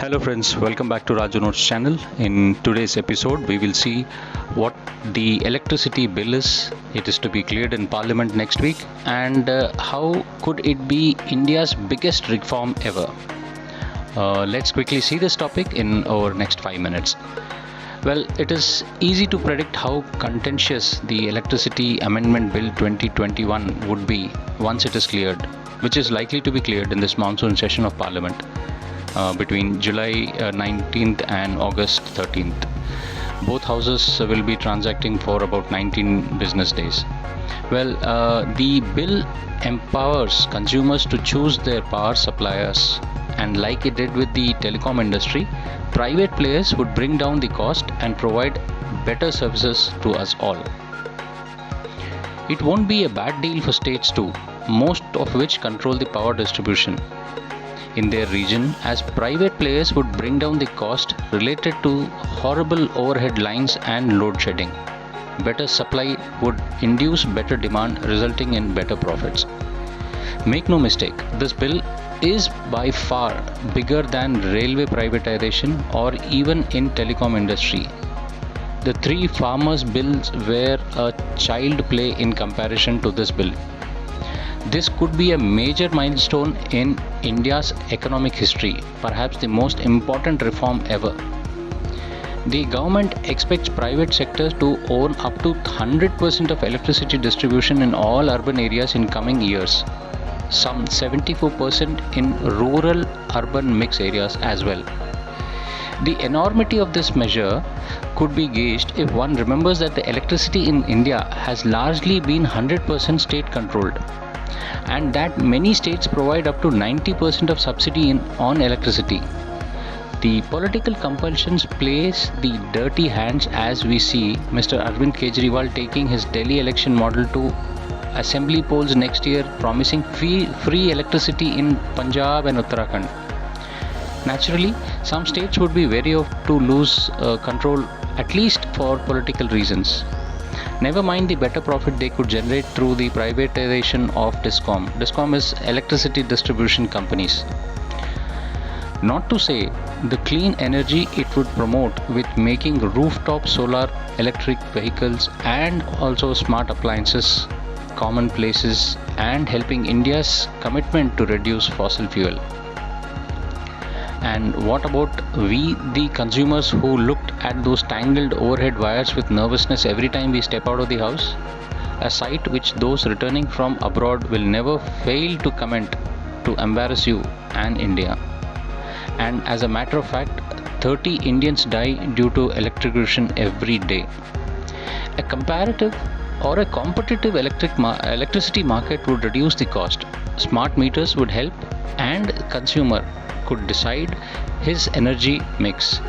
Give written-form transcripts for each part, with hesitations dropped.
Hello friends, welcome back to Raju Notes channel. In today's episode, we will see what the electricity bill is. It is to be cleared in Parliament next week, and how could it be India's biggest reform ever? Let's quickly see this topic in our next 5 minutes. Well, it is easy to predict how contentious the Electricity Amendment Bill 2021 would be once it is cleared, which is likely to be cleared in this monsoon session of Parliament between July 19th and August 13th. Both houses will be transacting for about 19 business days. Well, the bill empowers consumers to choose their power suppliers, and like it did with the telecom industry, private players would bring down the cost and provide better services to us all. It won't be a bad deal for states too, most of which control the power distribution in their region, as private players would bring down the cost related to horrible overhead lines and load shedding. Better supply would induce better demand, resulting in better profits. Make no mistake, this bill is by far bigger than railway privatization or even in telecom industry. The three farmers bills were a child play in comparison to this bill. This could be a major milestone in India's economic history, perhaps the most important reform ever. The government expects private sectors to own up to 100% of electricity distribution in all urban areas in coming years, some 74% in rural urban mix areas as well. The enormity of this measure could be gauged if one remembers that the electricity in India has largely been 100% state controlled, and that many states provide up to 90% of subsidy on electricity. The political compulsions place the dirty hands, as we see Mr. Arvind Kejriwal taking his Delhi election model to assembly polls next year, promising free electricity in Punjab and Uttarakhand. Naturally, some states would be wary of to lose control, at least for political reasons. Never mind the better profit they could generate through the privatization of DISCOM. DISCOM is electricity distribution companies. Not to say the clean energy it would promote with making rooftop solar electric vehicles and also smart appliances commonplaces, and helping India's commitment to reduce fossil fuel. And what about we, the consumers, who looked at those tangled overhead wires with nervousness every time we step out of the house? A sight which those returning from abroad will never fail to comment to embarrass you and India. And as a matter of fact, 30 Indians die due to electrocution every day. A comparative or a competitive electricity market would reduce the cost. Smart meters would help, and consumer could decide his energy mix.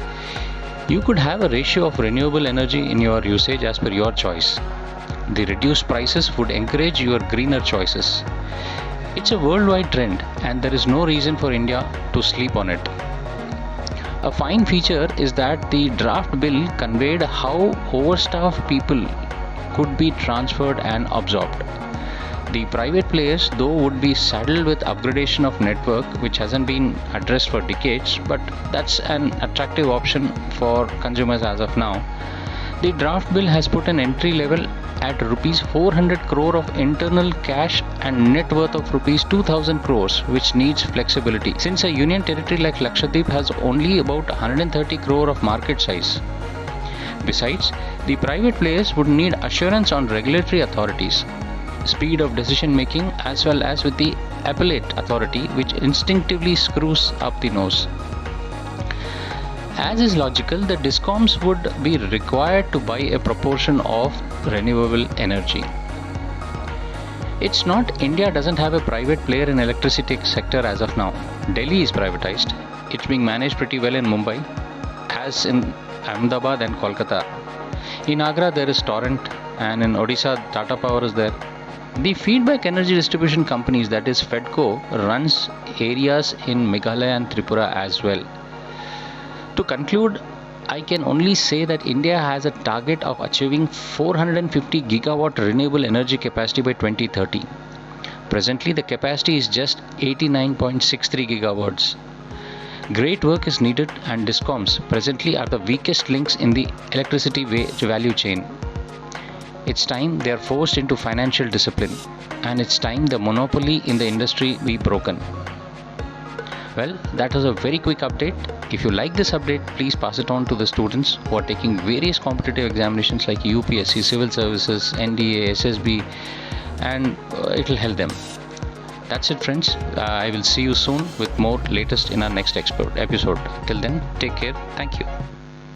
You could have a ratio of renewable energy in your usage as per your choice. The reduced prices would encourage your greener choices. It's a worldwide trend, and there is no reason for India to sleep on it. A fine feature is that the draft bill conveyed how overstaffed people could be transferred and absorbed. The private players, though, would be saddled with upgradation of network, which hasn't been addressed for decades, but that's an attractive option for consumers as of now. The draft bill has put an entry level at rupees 400 crore of internal cash and net worth of rupees 2000 crores, which needs flexibility, since a union territory like Lakshadweep has only about 130 crore of market size. Besides, the private players would need assurance on regulatory authorities, speed of decision making, as well as with the appellate authority, which instinctively screws up the nose. As is logical, the DISCOMs would be required to buy a proportion of renewable energy. It's not India doesn't have a private player in electricity sector as of now. Delhi is privatized. It's being managed pretty well in Mumbai, as in Ahmedabad and Kolkata. In Agra there is Torrent, and in Odisha Tata Power is there. The feedback energy distribution companies, that is FEDCO, runs areas in Meghalaya and Tripura as well. To conclude, I can only say that India has a target of achieving 450 gigawatt renewable energy capacity by 2030. Presently, the capacity is just 89.63 gigawatts. Great work is needed, and discoms presently are the weakest links in the electricity value chain. It's time they are forced into financial discipline, and it's time the monopoly in the industry be broken. Well, that was a very quick update. If you like this update, please pass it on to the students who are taking various competitive examinations like UPSC, Civil Services, NDA, SSB, and it will help them. That's it, friends. I will see you soon with more latest in our next episode. Till then, take care. Thank you.